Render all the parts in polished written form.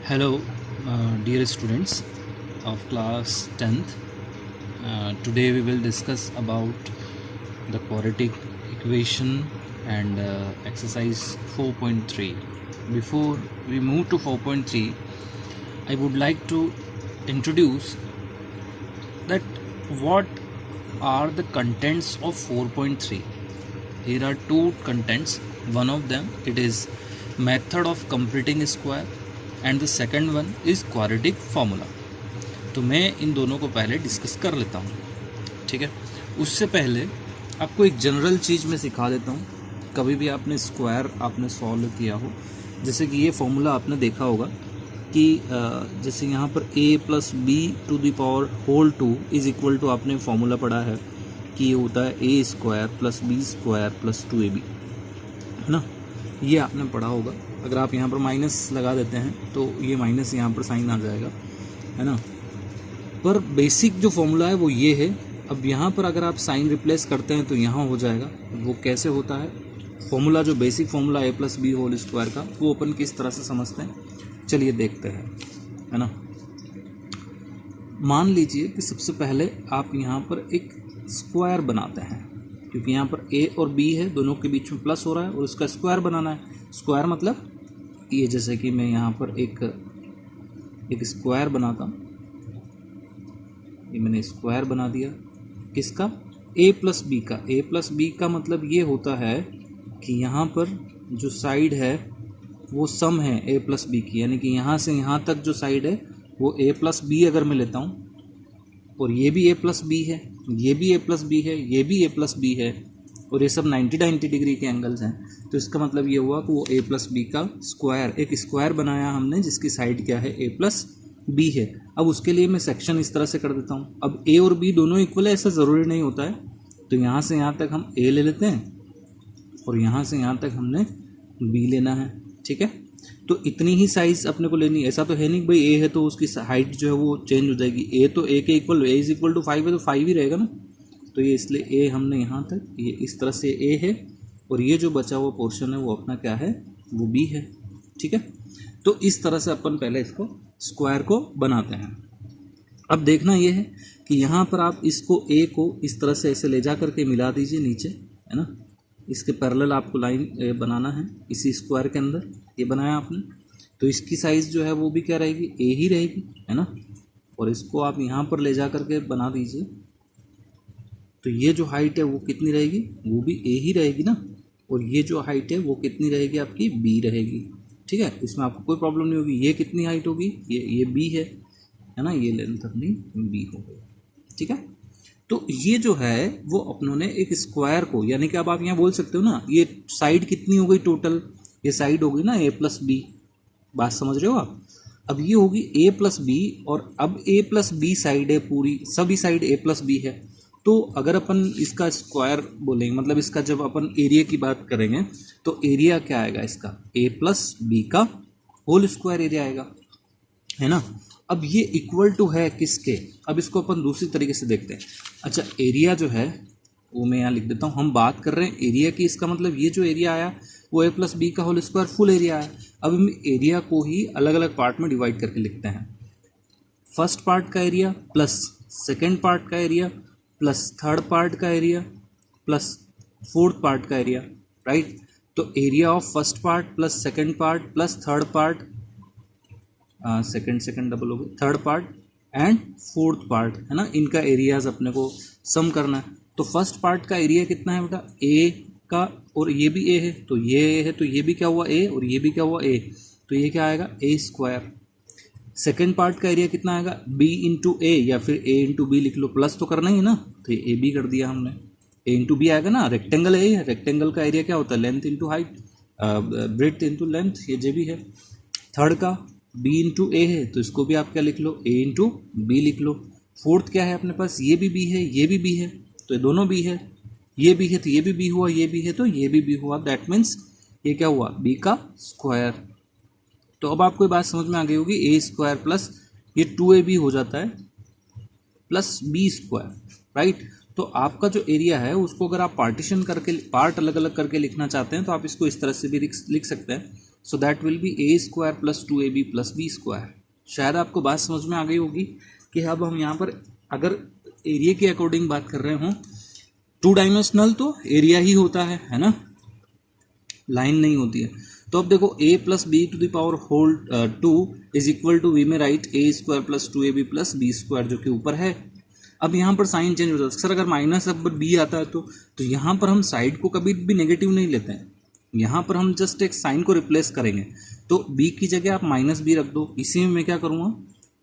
Hello, dear students of class 10th. Today we will discuss about the quadratic equation and exercise 4.3. Before we move to 4.3, I would like to introduce that what are the contents of 4.3. Here are two contents. One of them it is method of completing square and the second one is quadratic formula. तो मैं इन दोनों को पहले discuss कर लेता हूँ, ठीक है। उससे पहले आपको एक जनरल चीज़ मैं सिखा देता हूँ। कभी भी आपने स्क्वायर आपने सॉल्व किया हो, जैसे कि ये फार्मूला आपने देखा होगा कि जैसे यहाँ पर a plus B to the power whole 2 is equal to, आपने फार्मूला पढ़ा है कि ये होता है a square plus B square plus 2ab, है ना। ये आपने पढ़ा होगा। अगर आप यहाँ पर माइनस लगा देते हैं तो ये माइनस यहाँ पर साइन आ जाएगा, है ना। पर बेसिक जो फॉर्मूला है वो ये है। अब यहाँ पर अगर आप साइन रिप्लेस करते हैं तो यहाँ हो जाएगा। वो कैसे होता है फॉर्मूला, जो basic formula a plus B whole square का, वो अपन किस तरह से समझते हैं, चलिए देखते हैं, है ना। मान लीजिए कि सबसे पहले आप यहाँ पर एक स्क्वायर बनाते हैं, क्योंकि यहाँ पर a और b है, दोनों के बीच में प्लस हो रहा है और उसका स्क्वायर बनाना है। स्क्वायर मतलब ये, जैसे कि मैं यहाँ पर एक स्क्वायर बनाता हूँ। ये मैंने स्क्वायर बना दिया किसका, a प्लस बी का। a प्लस बी का मतलब ये होता है कि यहाँ पर जो साइड है वो सम है a प्लस बी की, यानी कि यहाँ से यहाँ तक जो साइड है वो a प्लस बी अगर मैं लेता हूँ, और ये भी a प्लस बी है, ये भी a प्लस बी है, ये भी a प्लस बी है, और ये सब 90 डिग्री के एंगल्स हैं, तो इसका मतलब ये हुआ कि वो a प्लस बी का स्क्वायर, एक स्क्वायर बनाया हमने जिसकी साइड क्या है, a प्लस बी है। अब उसके लिए मैं सेक्शन इस तरह से कर देता हूँ। अब a और b दोनों इक्वल है ऐसा ज़रूरी नहीं होता है, तो यहाँ से यहाँ तक हम a ले लेते हैं और यहाँ से यहाँ तक हमने b लेना है, ठीक है। तो इतनी ही साइज़ अपने को लेनी है। ऐसा तो है नहीं भाई a है तो उसकी हाइट जो है वो चेंज हो जाएगी। a तो a के equal, a is equal to 5 है तो 5 ही रहेगा ना। तो ये इसलिए a हमने यहाँ तक, ये इस तरह से a है, और ये जो बचा हुआ पोर्शन है वो अपना क्या है, वो b है, ठीक है। तो इस तरह से अपन पहले इसको स्क्वायर को बनाते हैं। अब देखना ये है कि यहाँ पर आप इसको a को इस तरह से ऐसे ले जा करके मिला दीजिए नीचे, है ना। इसके पैरेलल आपको लाइन बनाना है इसी स्क्वायर के अंदर। ये बनाया आपने, तो इसकी साइज़ जो है वो भी क्या रहेगी, a ही रहेगी, है ना। और इसको आप यहाँ पर ले जा करके बना दीजिए, तो ये जो हाइट है वो कितनी रहेगी, वो भी a ही रहेगी ना, और ये जो हाइट है वो कितनी रहेगी, आपकी b रहेगी, ठीक है। इसमें आपको कोई प्रॉब्लम नहीं होगी। ये कितनी हाइट होगी, ये b है ना, ये लेंथ अपनी b हो गई, ठीक है। तो ये जो है वो अपनों ने एक स्क्वायर को, यानी कि अब आप यहाँ बोल सकते हो ना, ये साइड कितनी हो गई टोटल, ये साइड होगी ना a प्लस बी, बात समझ रहे हो आप। अब ये होगी a प्लस बी, और अब a प्लस बी साइड है पूरी, सभी साइड a प्लस बी है। तो अगर अपन इसका स्क्वायर बोलेंगे, मतलब इसका जब अपन एरिया की बात करेंगे तो एरिया क्या आएगा इसका, a प्लस बी का होल स्क्वायर एरिया आएगा, है ना। अब ये इक्वल टू है किसके, अब इसको अपन दूसरी तरीके से देखते हैं। अच्छा, एरिया जो है वो मैं यहाँ लिख देता हूँ। हम बात कर रहे हैं एरिया की, इसका मतलब ये जो एरिया आया वो a प्लस बी का होल स्क्वायर फुल एरिया आया। अब हम एरिया को ही अलग अलग पार्ट में डिवाइड करके लिखते हैं। फर्स्ट पार्ट का एरिया प्लस सेकेंड पार्ट का एरिया प्लस थर्ड पार्ट का एरिया प्लस फोर्थ पार्ट का एरिया, राइट। तो area of first part plus second part plus third part, second double हो गई, third part and fourth part, है ना। इनका areas अपने को सम करना है। तो फर्स्ट पार्ट का एरिया कितना है बेटा, a का, और ये भी a है तो ये है, तो ये भी क्या हुआ a, और ये भी क्या हुआ a, तो ये क्या आएगा a स्क्वायर। सेकेंड पार्ट का एरिया कितना आएगा, b इंटू ए, या फिर a इंटू बी लिख लो, प्लस तो करना ही है ना, तो ये a b कर दिया हमने, a इंटू बी आएगा ना। रेक्टेंगल है, रेक्टेंगल का एरिया क्या होता है, length into height, breadth into length, ये जे भी है। थर्ड का b इंटू ए है तो इसको भी आप क्या लिख लो, a इंटू बी लिख लो। फोर्थ क्या है अपने पास, ये भी b है, ये भी b है, तो ये दोनों b है, ये भी है तो ये भी b हुआ, ये भी है तो ये भी b हुआ। दैट मीन्स ये क्या हुआ, b का स्क्वायर। तो अब आपको बात समझ में आ गई होगी, a स्क्वायर प्लस ये 2ab हो जाता है प्लस b स्क्वायर, राइट। तो आपका जो एरिया है उसको अगर आप पार्टीशन करके, पार्ट अलग अलग करके लिखना चाहते हैं तो आप इसको इस तरह से भी लिख सकते हैं so that will be A square plus 2ab plus B square. शायद आपको बात समझ में आ गई होगी कि अब हम यहाँ पर अगर एरिया के अकॉर्डिंग बात कर रहे हों, 2 डायमेंशनल तो एरिया ही होता है ना, लाइन नहीं होती है। तो अब देखो a plus B to the power whole 2 is equal to we में write A square plus 2ab plus B square जो कि ऊपर है। अब यहाँ पर साइन चेंज हो जाता है सर, अगर माइनस अब बी आता है तो यहाँ पर हम साइड को कभी भी नेगेटिव नहीं लेते हैं, यहाँ पर हम जस्ट एक साइन को रिप्लेस करेंगे। तो b की जगह आप माइनस बी रख दो। इसी में मैं क्या करूँगा,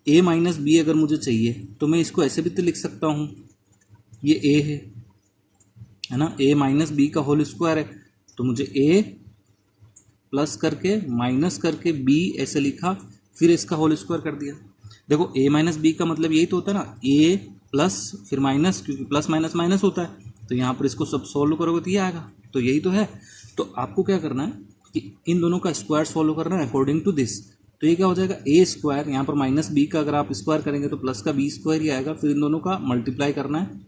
a माइनस बी अगर मुझे चाहिए तो मैं इसको ऐसे भी तो लिख सकता हूँ, ये a है ना, a माइनस बी का होल स्क्वायर है, तो मुझे a प्लस करके माइनस करके b ऐसे लिखा, फिर इसका होल स्क्वायर कर दिया। देखो a माइनस बी का मतलब यही तो होता है ना, a प्लस फिर माइनस, क्योंकि प्लस माइनस माइनस होता है, तो यहाँ पर इसको सब सॉल्व करोगे तो ये आएगा। तो यही तो है। तो आपको क्या करना है कि इन दोनों का स्क्वायर सॉल्व करना है अकॉर्डिंग टू दिस। तो ये क्या हो जाएगा, ए स्क्वायर, यहाँ पर माइनस बी का अगर आप स्क्वायर करेंगे तो प्लस का बी स्क्वायर ही आएगा, फिर इन दोनों का मल्टीप्लाई करना है।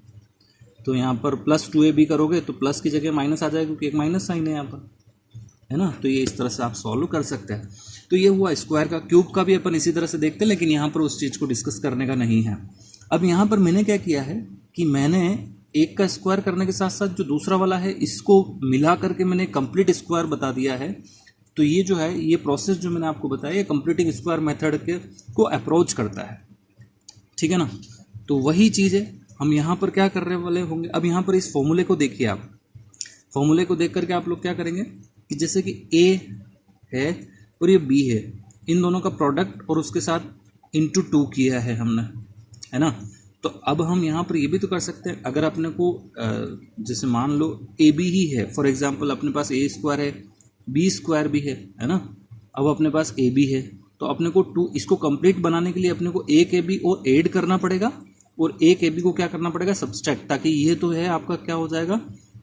तो यहाँ पर प्लस 2ab करोगे तो प्लस की जगह माइनस आ जाएगा, क्योंकि एक माइनस साइन है यहाँ पर, है ना। तो ये इस तरह से आप सॉल्व कर सकते हैं। तो ये हुआ स्क्वायर का। क्यूब का भी अपन इसी तरह से देखते हैं, लेकिन यहाँ पर उस चीज़ को डिस्कस करने का नहीं है। अब यहाँ पर मैंने क्या किया है कि मैंने एक का स्क्वायर करने के साथ साथ जो दूसरा वाला है इसको मिला करके मैंने कंप्लीट स्क्वायर बता दिया है। तो ये जो है, ये प्रोसेस जो मैंने आपको बताया, ये कंप्लीटिंग स्क्वायर मेथड के को अप्रोच करता है, ठीक है ना। तो वही चीज़ है हम यहाँ पर क्या करने वाले होंगे। अब यहाँ पर इस फॉर्मूले को देखिए, आप फॉर्मूले को देख करके आप लोग क्या करेंगे कि जैसे कि a है और ये b है, इन दोनों का प्रोडक्ट और उसके साथ इंटू 2 किया है हमने, है ना। तो अब हम यहाँ पर ये भी तो कर सकते हैं, अगर अपने को जैसे मान लो ए बी ही है, फॉर एग्जांपल अपने पास ए स्क्वायर है, बी स्क्वायर भी है ना। अब अपने पास ए बी है, तो अपने को 2 इसको कंप्लीट बनाने के लिए अपने को एक ए बी और ऐड करना पड़ेगा, और एक ए बी को क्या करना पड़ेगा, सब्सट्रैक्ट, ताकि ये तो है आपका क्या हो जाएगा,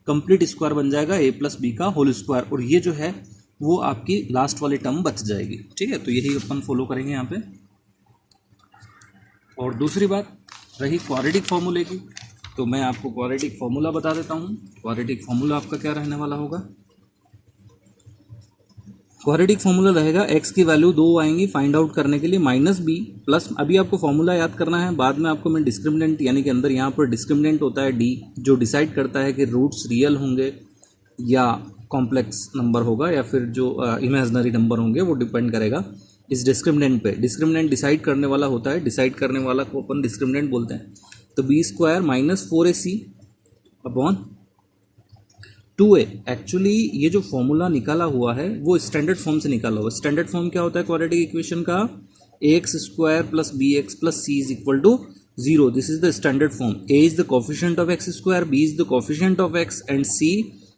कंप्लीट स्क्वायर बन जाएगा a प्लस बी का होल स्क्वायर, और ये जो है वो आपकी लास्ट वाली टर्म बच जाएगी, ठीक है। तो यही अपन फॉलो करेंगे यहाँ पे। और दूसरी बात रही क्वाड्रेटिक फार्मूले की, तो मैं आपको क्वाड्रेटिक फार्मूला बता देता हूँ। क्वाड्रेटिक फार्मूला आपका क्या रहने वाला होगा, क्वाड्रेटिक फार्मूला रहेगा x की वैल्यू 2 आएंगी फाइंड आउट करने के लिए, माइनस बी प्लस, अभी आपको फार्मूला याद करना है, बाद में आपको मैं डिस्क्रिमिनेंट, यानी कि अंदर यहाँ पर डिस्क्रिमिनेंट होता है d, जो डिसाइड करता है कि रूट्स रियल होंगे या कॉम्प्लेक्स नंबर होगा या फिर जो इमेजिनरी नंबर होंगे, वो डिपेंड करेगा इस डिस्क्रिमिनेंट पे। डिस्क्रिमिनेंट डिसाइड करने वाला होता है, डिसाइड करने वाला को अपन डिस्क्रिमिनेंट बोलते हैं। तो B square minus 4ac upon 2a। Actually ये जो फॉर्मूला निकाला हुआ है वो स्टैंडर्ड फॉर्म से निकाला हुआ है। स्टैंडर्ड फॉर्म क्या होता है क्वाड्रेटिक इक्वेशन का, ax square plus bx plus c is equal to 0। This is the standard form. a is the coefficient of x square, b is the coefficient of x and c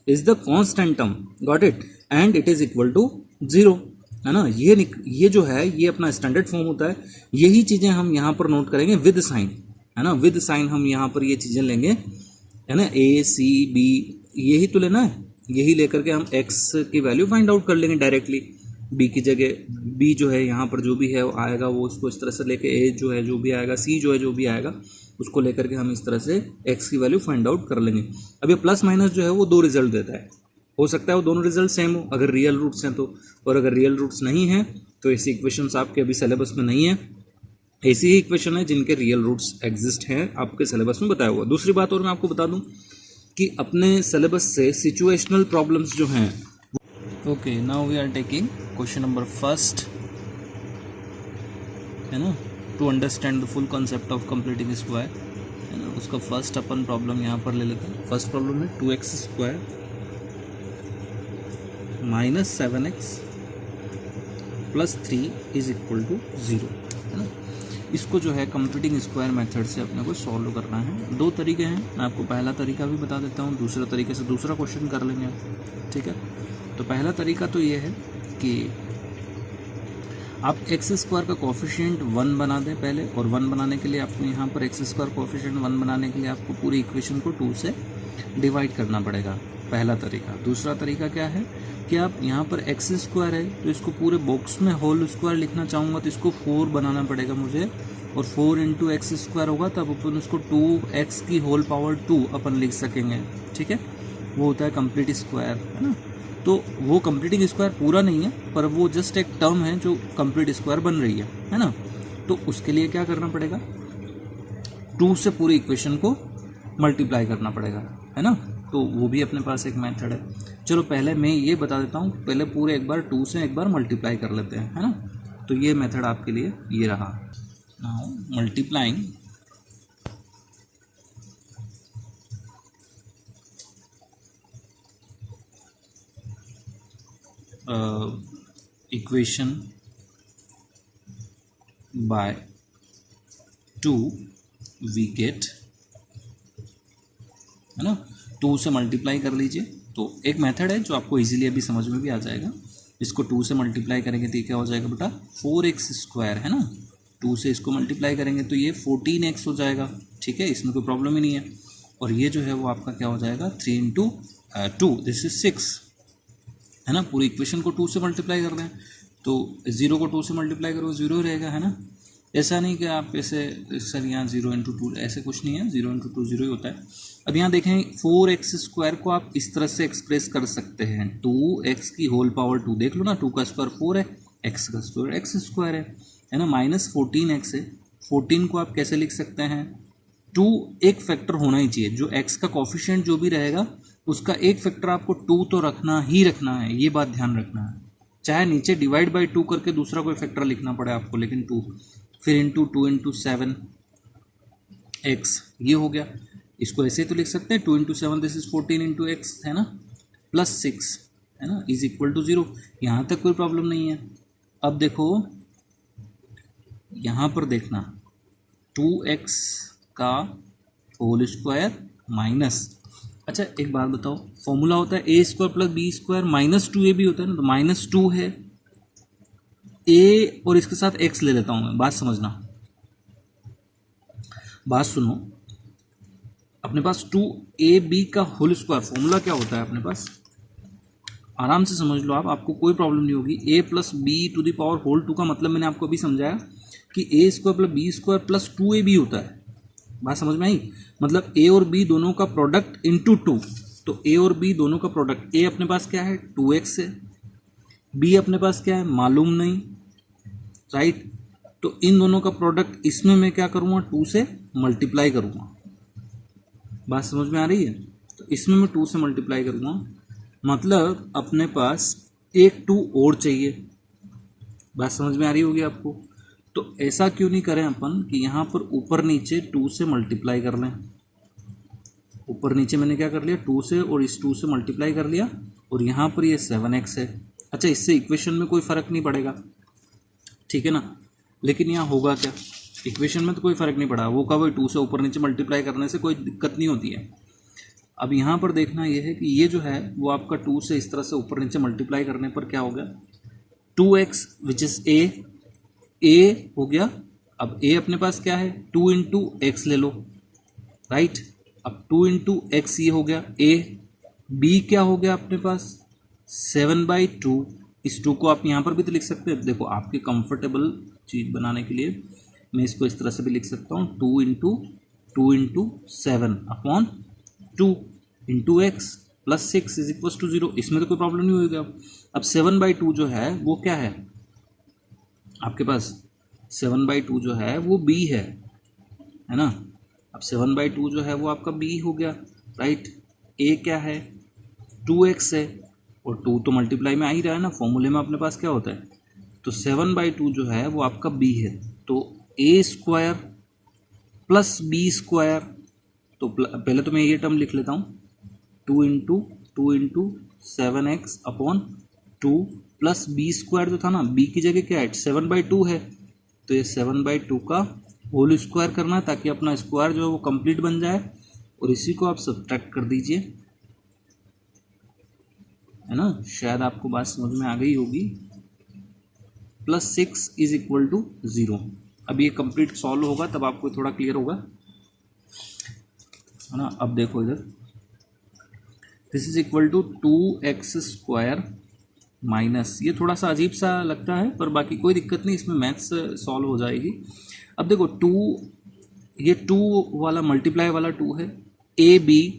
is the constant term, got it, and it is equal to 0, है ना। ये जो है ये अपना standard form होता है। यही चीज़ें हम यहाँ पर नोट करेंगे विद साइन, है ना, विद साइन हम यहाँ पर ये चीज़ें लेंगे, है ना, a c b यही तो लेना है, यही लेकर के हम x की वैल्यू फाइंड आउट कर लेंगे डायरेक्टली। b की जगह b जो है यहाँ पर जो भी है वो आएगा, वो उसको इस तरह से लेके a जो है जो भी आएगा, c जो है जो भी आएगा उसको लेकर के हम इस तरह से x की वैल्यू फाइंड आउट कर लेंगे। अब ये प्लस माइनस जो है वो 2 रिजल्ट देता है, हो सकता है वो दोनों रिजल्ट सेम हो अगर रियल रूट्स हैं तो, और अगर रियल रूट्स नहीं हैं तो ऐसी इक्वेशंस आपके अभी सिलेबस में नहीं है। ऐसी ही इक्वेशन है जिनके रियल रूट्स एग्जिस्ट हैं, आपके सिलेबस में बताया हुआ। दूसरी बात और मैं आपको बता दूं कि अपने सिलेबस से सिचुएशनल प्रॉब्लम्स जो हैं, okay, now we are taking question number first, है ना, to understand the full concept of completing square, है ना। उसका फर्स्ट अपन प्रॉब्लम यहाँ पर ले लेते हैं। फर्स्ट प्रॉब्लम है 2x square minus 7x plus 3 is equal to 0, है ना। इसको जो है कंप्लीटिंग स्क्वायर मेथड से अपने को सॉल्व करना है। 2 तरीके हैं, मैं आपको पहला तरीका भी बता देता हूँ, दूसरे तरीके से दूसरा क्वेश्चन कर लेंगे, ठीक है। तो पहला तरीका तो ये है कि आप एक्स स्क्वायर का कोफिशिएंट 1 बना दें पहले, और 1 बनाने के लिए आपको यहाँ पर एक्स स्क्वायर कोफिशिएंट 1 बनाने के लिए आपको पूरी इक्वेशन को 2 से डिवाइड करना पड़ेगा, पहला तरीका। दूसरा तरीका क्या है कि आप यहाँ पर एक्स स्क्वायर है तो इसको पूरे बॉक्स में होल स्क्वायर लिखना चाहूँगा तो इसको 4 बनाना पड़ेगा मुझे, और 4 इंटू एक्स स्क्वायर होगा तब अपन उसको 2x की होल पावर 2 अपन लिख सकेंगे, ठीक है। वो होता है कंप्लीट स्क्वायर, है ना। तो वो कंप्लीटिंग स्क्वायर पूरा नहीं है, पर वो जस्ट एक टर्म है जो कंप्लीट स्क्वायर बन रही है ना। तो उसके लिए क्या करना पड़ेगा, 2 से पूरी इक्वेशन को मल्टीप्लाई करना पड़ेगा, है ना। तो वो भी अपने पास एक मेथड है। चलो पहले मैं ये बता देता हूँ, पहले पूरे एक बार 2 से एक बार मल्टीप्लाई कर लेते हैं, है ना। तो ये मेथड आपके लिए ये रहा। Now multiplying equation by 2 we get, है ना। 2 से मल्टीप्लाई कर लीजिए। तो एक मेथड है जो आपको इजीली अभी समझ में भी आ जाएगा। इसको 2 से मल्टीप्लाई करेंगे तो ये क्या हो जाएगा बेटा, 4x², है ना। 2 से इसको मल्टीप्लाई करेंगे तो ये 14x हो जाएगा, ठीक है, इसमें कोई प्रॉब्लम ही नहीं है। और ये जो है वो आपका क्या हो जाएगा, 3 × 2 दिस इज 6, है ना। पूरी इक्वेशन को 2 से मल्टीप्लाई कर रहे हैं तो 0 को 2 से मल्टीप्लाई करो 0 रहेगा, है ना। ऐसा नहीं कि आप ऐसे सर यहाँ 0 × 2 ऐसे कुछ नहीं है, 0 × 2 0 ही होता है। अब यहाँ देखें 4x² को आप इस तरह से एक्सप्रेस कर सकते हैं, 2x की होल पावर 2, देख लो ना, 2 का स्क्वायर 4 है, x का स्क्वायर x² है ना, -14x है। 14 को आप कैसे लिख सकते हैं, 2 एक फैक्टर होना ही चाहिए, जो x का कोफिशिएंट जो भी रहेगा उसका एक फैक्टर आपको 2 तो रखना ही रखना है, ये बात ध्यान रखना है। चाहे नीचे डिवाइड बाई 2 करके दूसरा कोई फैक्टर लिखना पड़े आपको, लेकिन 2 फिर इंटू 2 × 7x ये हो गया। इसको ऐसे तो लिख सकते हैं 2 × 7 दिस इज 14 × x, है ना, +6, है ना, इज इक्वल टू 0। यहाँ तक कोई प्रॉब्लम नहीं है। अब देखो यहाँ पर देखना, 2x का होल स्क्वायर माइनस, अच्छा एक बात बताओ, फॉर्मूला होता है a² + b² -2a भी होता है ना, तो -2 है a और इसके साथ x ले लेता हूं मैं, बात समझना, बात सुनो। अपने पास 2ab का होल स्क्वायर फॉर्मूला क्या होता है अपने पास, आराम से समझ लो आप, आपको कोई प्रॉब्लम नहीं होगी। a + b² का मतलब मैंने आपको अभी समझाया कि a² + b² + 2ab होता है, बात समझ में आई। मतलब a और b दोनों का प्रोडक्ट इंटू 2, तो a और b दोनों का प्रोडक्ट, a अपने पास क्या है 2x है, b अपने पास क्या है मालूम नहीं, राइट। तो इन दोनों का प्रोडक्ट इसमें मैं क्या करूँगा, 2 से मल्टीप्लाई करूँगा, बात समझ में आ रही है। तो इसमें मैं 2 से मल्टीप्लाई करूँगा, मतलब अपने पास एक 2 और चाहिए, बात समझ में आ रही होगी आपको। तो ऐसा क्यों नहीं करें अपन कि यहाँ पर ऊपर नीचे 2 से मल्टीप्लाई कर लें। ऊपर नीचे मैंने क्या कर लिया, 2 से और इस 2 से मल्टीप्लाई कर लिया, और यहाँ पर ये 7x है। अच्छा इससे इक्वेशन में कोई फ़र्क नहीं पड़ेगा, ठीक है ना। लेकिन यहाँ होगा क्या, इक्वेशन में तो कोई फ़र्क नहीं पड़ा, वो का वही 2 से ऊपर नीचे मल्टीप्लाई करने से कोई दिक्कत नहीं होती है। अब यहाँ पर देखना ये है कि ये जो है वो आपका 2 से इस तरह से ऊपर नीचे मल्टीप्लाई करने पर क्या हो गया, 2x विच इज़ a हो गया। अब a अपने पास क्या है 2 × x ले लो, राइट। अब 2 × x ये हो गया a, b क्या हो गया अपने पास 7/2। इस 2 को आप यहाँ पर भी तो लिख सकते हैं, देखो आपके कंफर्टेबल चीज़ बनाने के लिए मैं इसको इस तरह से भी लिख सकता हूँ, 2 × 7/2 × x + 6 = 0। इसमें तो कोई प्रॉब्लम नहीं होगा। अब 7/2 जो है वो क्या है आपके पास, 7/2 जो है वो b है ना। अब 7/2 जो है वो आपका b हो गया, राइट। a क्या है 2x है, और 2 तो मल्टीप्लाई में आ ही रहा है ना, फॉर्मूले में अपने पास क्या होता है। तो 7/2 जो है वो आपका b है, तो a² + b², तो पहले तो मैं ये टर्म लिख लेता हूँ, 2 × 7x/2 + b² जो था ना, b की जगह क्या है 7/2 है, तो ये 7/2 का होल स्क्वायर करना है ताकि अपना स्क्वायर जो है वो कंप्लीट बन जाए, और इसी को आप सब्ट्रैक्ट कर दीजिए, है ना। शायद आपको बात समझ में आ गई होगी। +6 = 0। अब ये कंप्लीट सॉल्व होगा तब आपको थोड़ा क्लियर होगा, है ना। अब देखो इधर, this is equal to 2x² minus, ये थोड़ा सा अजीब सा लगता है पर बाकी कोई दिक्कत नहीं, इसमें मैथ्स सॉल्व हो जाएगी। अब देखो 2, ये 2 वाला मल्टीप्लाई वाला 2 है, a b,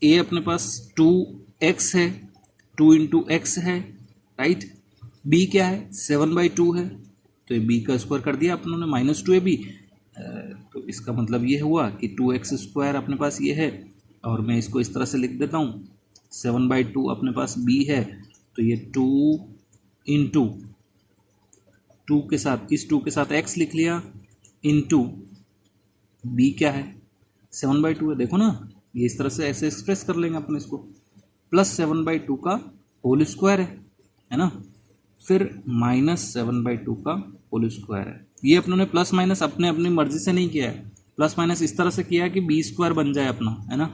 a अपने पास 2x है, 2 इंटू एक्स है, राइट। बी क्या है, 7/2 है, तो ये बी का स्क्वायर कर दिया अपन ने, -2ab। तो इसका मतलब ये हुआ कि 2x² अपने पास ये है, और मैं इसको इस तरह से लिख देता हूँ, 7/2 अपने पास b है, तो ये 2 इंटू 2 के साथ, इस 2 के साथ x लिख लिया, इंटू b क्या है, 7/2 है, देखो ना, ये इस तरह से ऐसे एक्सप्रेस कर लेंगे अपन इसको, प्लस 7/2 का होल स्क्वायर है ना, फिर -7/2 का होल स्क्वायर है। ये अपनों ने प्लस माइनस अपनी मर्जी से नहीं किया है, प्लस माइनस इस तरह से किया है कि b² बन जाए अपना, है ना,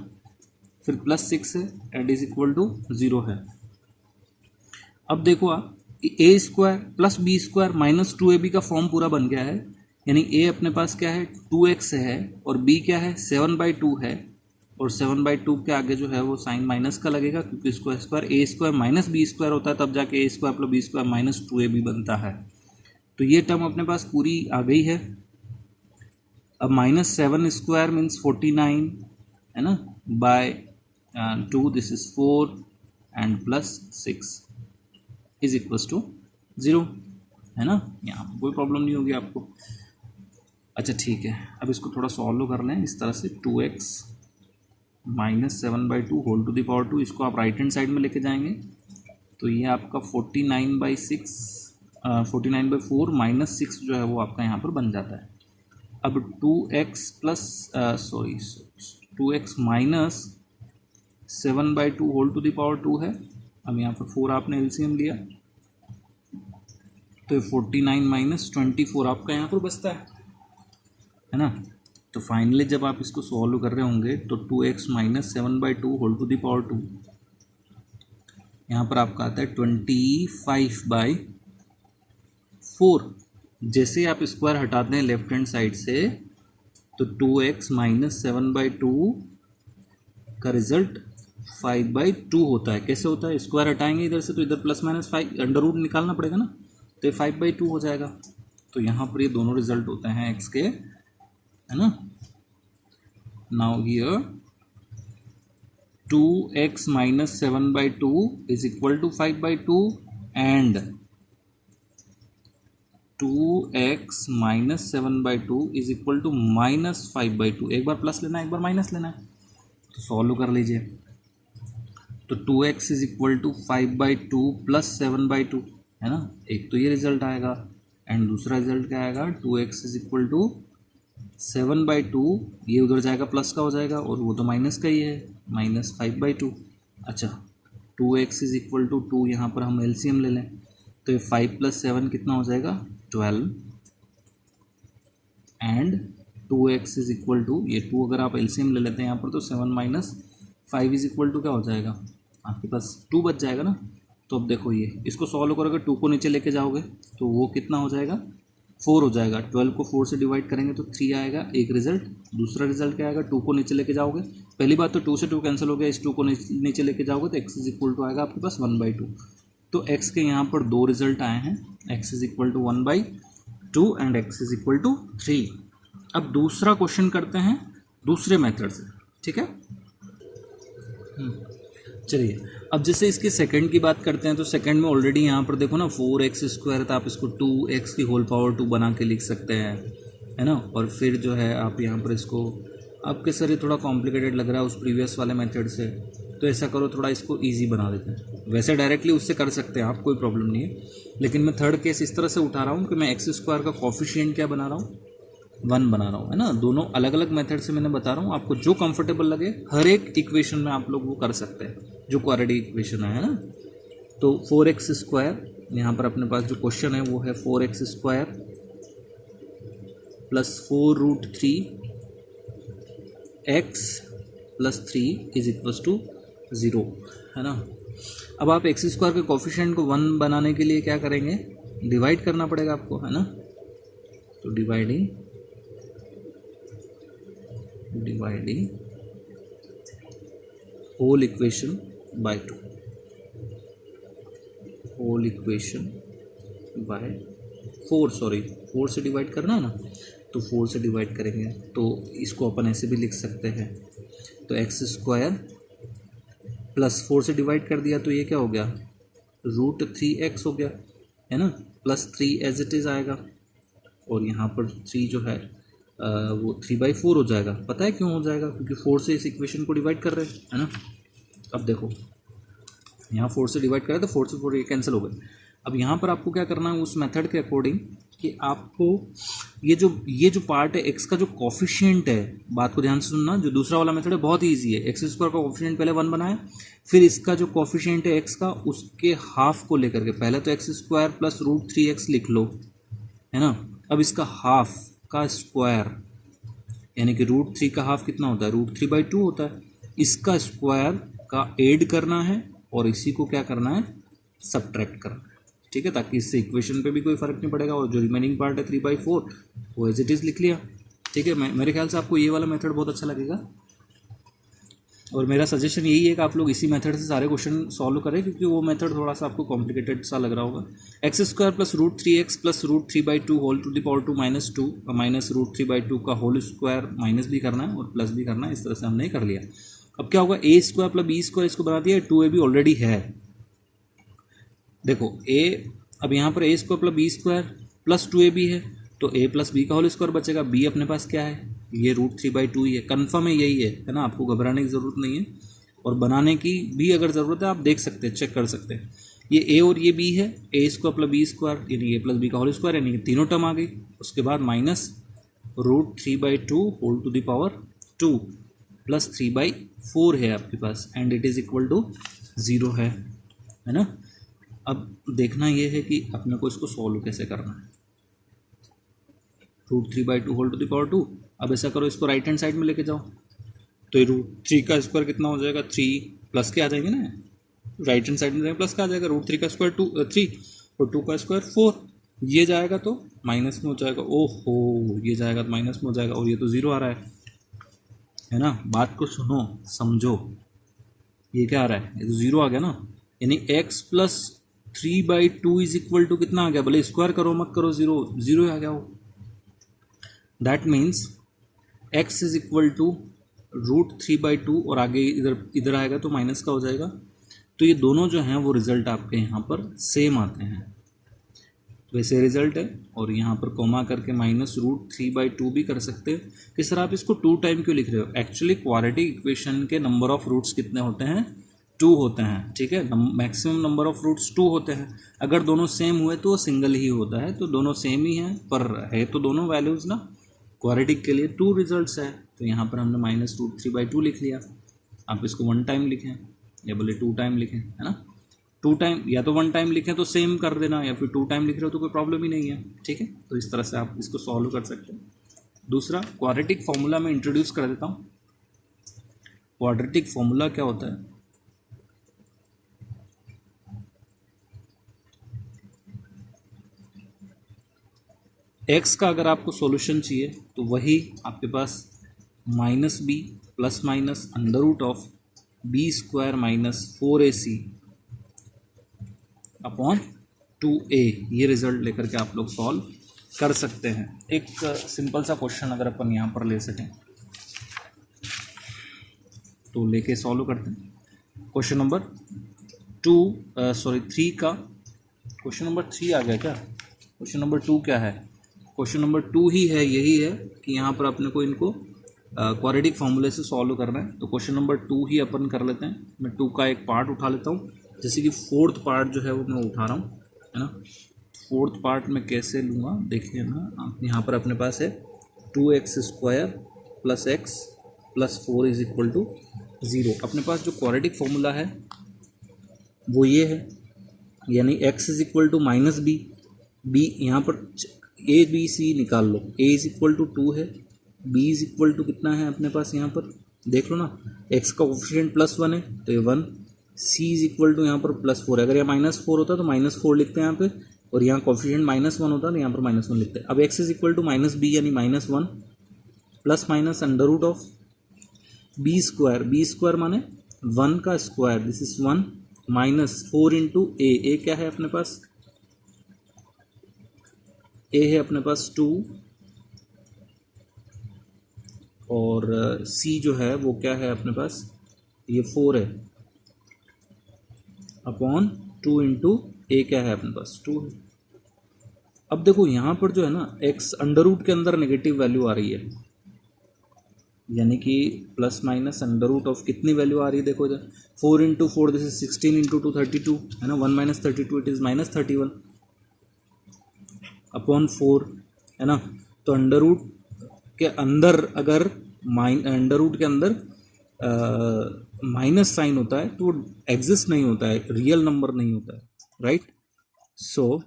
फिर +6 है एंड इज इक्वल टू 0 है। अब देखो आप, a² प्लस b² -2ab का फॉर्म पूरा बन गया है, यानी a अपने पास क्या है 2x है, और b क्या है 7/2 है, और 7/2 के आगे जो है वो साइन माइनस का लगेगा, क्योंकि इसको स्क्वायर a² माइनस b² होता है, तब जाके a² प्लस b² -2ab बनता है। तो ये टर्म अपने पास पूरी आ गई है। अब -7² मीन्स 49 है ना, by 2 this is 4 and +6 is equals to 0, है ना, यहाँ पर कोई प्रॉब्लम नहीं होगी आपको। अच्छा ठीक है, अब इसको थोड़ा सॉल्व कर लें इस तरह से, 2x -7/2 whole to the power 2, इसको आप राइट हैंड साइड में लेके जाएंगे, तो ये आपका 49/4 -6 जो है वो आपका यहाँ पर बन जाता है। अब 2x -7/2 whole to the power 2 है, अब यहाँ पर 4 आपने एलसीएम लिया, तो 49 - 24 आपका यहाँ पर बचता है ना। तो फाइनली जब आप इसको सॉल्व कर रहे होंगे तो 2x -7/2 whole to the power 2 यहाँ पर आपका आता है 25/4। जैसे ही आप स्क्वायर हटाते हैं लेफ्ट हैंड साइड से, तो 2x -7/2 का रिजल्ट 5/2 होता है। कैसे होता है, स्क्वायर हटाएंगे इधर से तो इधर +-5 अंडर रूट निकालना पड़ेगा ना, तो ये 5/2 हो जाएगा। तो यहाँ पर ये दोनों रिजल्ट होते हैं x के, है ना। Now here 2x -7/2 is equal to 5/2 and 2x -7/2 is equal to -5/2। एक बार प्लस लेना है, एक बार माइनस लेना है, तो सॉल्व कर लीजिए। तो 2x इज इक्वल टू 5/2 + 7/2, है ना, एक तो ये रिजल्ट आएगा, एंड दूसरा रिजल्ट क्या आएगा, 2x इज इक्वल टू 7/2, ये उधर जाएगा प्लस का हो जाएगा, और वो तो माइनस का ही है, -5/2। अच्छा, 2x इज इक्वल टू 2, यहाँ पर हम एलसीएम ले लें, तो ये 5 + 7 कितना हो जाएगा 12, and 2x is equal to, ये 2 अगर आप एलसीएम ले लेते हैं यहाँ पर, तो 7 - 5 इज इक्वल टू क्या हो जाएगा, आपके पास 2 बच जाएगा ना। तो अब देखो ये, इसको सॉल्व करोगे, 2 को नीचे लेके जाओगे तो वो कितना हो जाएगा, 4 हो जाएगा। 12 को 4 से डिवाइड करेंगे तो 3 आएगा, एक रिजल्ट। दूसरा रिजल्ट क्या आएगा, 2 को नीचे लेके जाओगे, पहली बात तो 2 से 2 कैंसिल हो गया, इस 2 को नीचे लेके जाओगे तो x इज इक्वल टू आएगा आपके पास 1/2। तो x के यहाँ पर 2 रिजल्ट आए हैं, x is equal to 1/2 and x is equal to 3। अब दूसरा क्वेश्चन करते हैं दूसरे मेथड से, ठीक है। चलिए, अब जैसे इसके सेकंड की बात करते हैं, तो सेकंड में ऑलरेडी यहाँ पर देखो ना 4x² था, आप इसको 2x की होल पावर 2 बना के लिख सकते हैं, है ना। और फिर जो है आप यहाँ पर इसको, आपके सर ये थोड़ा कॉम्प्लिकेटेड लग रहा है उस प्रीवियस वाले मेथड से, तो ऐसा करो थोड़ा इसको ईजी बना देते हैं। वैसे डायरेक्टली उससे कर सकते हैं आप, कोई प्रॉब्लम नहीं है, लेकिन मैं थर्ड केस इस तरह से उठा रहा हूँ कि मैं x² का कॉफिशिएंट क्या बना रहा हूँ, 1 बना रहा हूँ, है ना। दोनों अलग अलग मेथड से मैंने बता रहा हूँ, आपको जो कंफर्टेबल लगे हर एक इक्वेशन में आप लोग वो कर सकते हैं, जो क्वाड्रेटिक इक्वेशन है ना। तो 4x² यहाँ पर अपने पास जो क्वेश्चन है वो है 4x² + 4√3 x + 3 is equals to 0, है ना। अब आप x² के कोफिशिएंट को 1 बनाने के लिए क्या करेंगे, डिवाइड करना पड़ेगा आपको, है ना। तो dividing whole equation by 2, whole equation by 4, sorry 4 से डिवाइड करना है ना, तो 4 से डिवाइड करेंगे, तो इसको अपन ऐसे भी लिख सकते हैं। तो x² +4 से डिवाइड कर दिया तो ये क्या हो गया, √3x हो गया, है ना, +3 एज इट इज़ आएगा, और यहाँ पर 3 जो है वो 3/4 हो जाएगा। पता है क्यों हो जाएगा, क्योंकि 4 से इस इक्वेशन को डिवाइड कर रहे हैं, है ना। अब देखो यहाँ 4 से डिवाइड करें तो 4 से 4 ये कैंसिल हो गए। अब यहाँ पर आपको क्या करना है उस मेथड के अकॉर्डिंग कि आपको ये जो पार्ट है x का जो कॉफिशिएंट है, बात को ध्यान से सुनना, जो दूसरा वाला मेथड है बहुत ही ईजी है। x² का कॉफिशिएंट पहले 1 बनाया, फिर इसका जो कॉफिशिएंट है x का उसके हाफ को लेकर के पहले तो x² प्लस √3x लिख लो, है ना। अब इसका हाफ का स्क्वायर यानी कि √3 का हाफ कितना होता है, √3/2 होता है, इसका स्क्वायर का ऐड करना है और इसी को क्या करना है, सब्ट्रैक्ट करना है, ठीक है, ताकि इससे इक्वेशन पे भी कोई फर्क नहीं पड़ेगा, और जो रिमेनिंग पार्ट है 3/4 वो एज इट इज़ लिख लिया, ठीक है। मेरे ख्याल से आपको ये वाला मेथड बहुत अच्छा लगेगा, और मेरा सजेशन यही है कि आप लोग इसी मेथड से सारे क्वेश्चन सॉल्व करें, क्योंकि वो मेथड थोड़ा सा आपको कॉम्प्लिकेटेड सा लग रहा होगा। x² plus √3x plus √3/2 whole to the power 2 -2 minus √3/2 का होल स्क्वायर माइनस भी करना है और प्लस भी करना है, इस तरह से हमने कर लिया। अब क्या होगा, a² प्लस b² इसको बना दिया, 2ab ऑलरेडी है। देखो a, अब यहाँ पर a² plus b² plus 2ab है, तो a प्लस b का होल स्क्वायर बचेगा। b अपने पास क्या है, ये √3/2 ही है, कन्फर्म है यही है ना, आपको घबराने की ज़रूरत नहीं है, और बनाने की भी अगर ज़रूरत है आप देख सकते हैं, चेक कर सकते हैं। ये a और ये b है, a² प्लस b² यानी a प्लस b का होल स्क्वायर, यानी कि तीनों टर्म आ गई। उसके बाद minus √3/2 whole to the power 2 plus 3/4 है आपके पास, and it is equal to 0 है ना। अब देखना ये है कि अपने को इसको सॉल्व कैसे करना है। √3/2 होल टू द पावर 2, अब ऐसा करो इसको राइट हैंड साइड में लेके जाओ, तो ये √3 का स्क्वायर कितना हो जाएगा, 3 प्लस के आ जाएंगे ना, राइट हैंड साइड में प्लस का आ जाएगा, √3 का स्क्वायर 3 और 2 का स्क्वायर 4, ये जाएगा तो माइनस में हो जाएगा, ओहो ये जाएगा तो माइनस में हो जाएगा, और ये तो 0 आ रहा है ना। बात को सुनो समझो, ये क्या आ रहा है, ये तो 0 आ गया ना, यानी x plus 3/2 is equal to कितना आ गया, भले स्क्वायर करो मत करो, 0 आ गया वो। That means x is equal to √3/2 और आगे इधर आएगा तो माइनस का हो जाएगा, तो ये दोनों जो हैं वो रिजल्ट आपके यहाँ पर सेम आते हैं, वैसे रिजल्ट है। और यहाँ पर कोमा करके माइनस √3/2 भी कर सकते हैं। किस तरह आप इसको 2 टाइम क्यों लिख रहे हो, एक्चुअली क्वाड्रेटिक इक्वेशन के नंबर ऑफ रूट्स कितने होते हैं, 2 होते हैं, ठीक है, मैक्सिमम नंबर ऑफ रूट्स 2 होते हैं। अगर दोनों सेम हुए तो वो सिंगल ही होता है, तो दोनों सेम ही हैं, पर है तो दोनों वैल्यूज़ ना, क्वाड्रेटिक के लिए 2 रिजल्ट्स है, तो यहाँ पर हमने माइनस √3/2 लिख लिया। आप इसको 1 टाइम लिखें या बोले 2 टाइम लिखें, है ना, 2 टाइम या तो 1 टाइम लिखें तो सेम कर देना, या फिर 2 टाइम लिख रहे हो तो कोई प्रॉब्लम ही नहीं है, ठीक है। तो इस तरह से आप इसको सॉल्व कर सकते हैं। दूसरा क्वाड्रेटिक फॉर्मूला में इंट्रोड्यूस कर देता हूँ। क्वाड्रेटिक फॉर्मूला क्या होता है, एक्स का अगर आपको सॉल्यूशन चाहिए तो वही आपके पास -b plus minus √b² minus 4ac upon 2a, ये रिजल्ट लेकर के आप लोग सॉल्व कर सकते हैं। एक सिंपल सा क्वेश्चन अगर अपन यहाँ पर ले सकें तो लेके सॉल्व करते हैं। क्वेश्चन नंबर 3 का क्वेश्चन नंबर 3 आ गया क्या, क्वेश्चन नंबर 2 क्या है, क्वेश्चन नंबर 2 ही है, यही है कि यहाँ पर अपने को इनको क्वाड्रेटिक फॉर्मूले से सॉल्व करना है। तो क्वेश्चन नंबर 2 ही अपन कर लेते हैं। मैं 2 का एक पार्ट उठा लेता हूँ, जैसे कि 4th पार्ट जो है वो मैं उठा रहा हूँ, है ना। 4th पार्ट में कैसे लूँगा देखिए ना, आप यहाँ पर अपने पास है 2x² plus x plus 4 is equal to 0। अपने पास जो क्वाड्रेटिक फॉर्मूला है वो ये है, यानी x is equal to minus b यहाँ पर a b c निकाल लो, a इज इक्वल टू 2 है, b इज इक्वल टू कितना है अपने पास, यहाँ पर देख लो ना, x का कोफिशिएंट +1 है तो ये 1, c इज इक्वल टू यहाँ पर +4 है, अगर यहाँ -4 होता तो -4 लिखते हैं यहाँ पे, और यहाँ कोफिशिएंट -1 होता तो यहाँ पर -1 लिखते हैं। अब x is equal to -b यानी -1 प्लस माइनस √b² माने 1 का square, this is 1 minus 4 into A क्या है अपने पास, a है अपने पास 2 और c जो है वो क्या है अपने पास, ये 4 है, अपॉन 2 इंटू ए क्या है अपने पास 2। अब देखो यहाँ पर जो है ना x अंडर रूट के अंदर नेगेटिव वैल्यू आ रही है, यानी कि plus minus under root of कितनी वैल्यू आ रही है देखो इधर 4 इंटू 4 दिस इज 16 इंटू 2 32 है ना, 1 minus 32 it is minus 31 upon 4 है ना। तो अंडर रूट के अंदर अगर अंडर रूट के अंदर माइनस साइन होता है तो वो एग्जिस्ट नहीं होता है, रियल नंबर नहीं होता है, right. So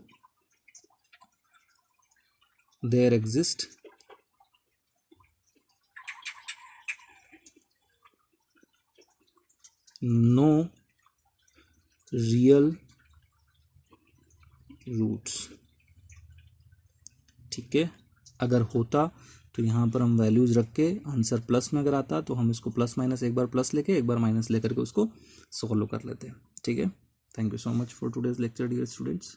there exist no real roots, ठीक है। अगर होता तो यहाँ पर हम वैल्यूज़ रख के आंसर प्लस में अगर आता तो हम इसको प्लस माइनस एक बार प्लस लेके एक बार माइनस लेकर के उसको सॉल्व कर लेते हैं, ठीक है। Thank you so much for today's lecture dear students.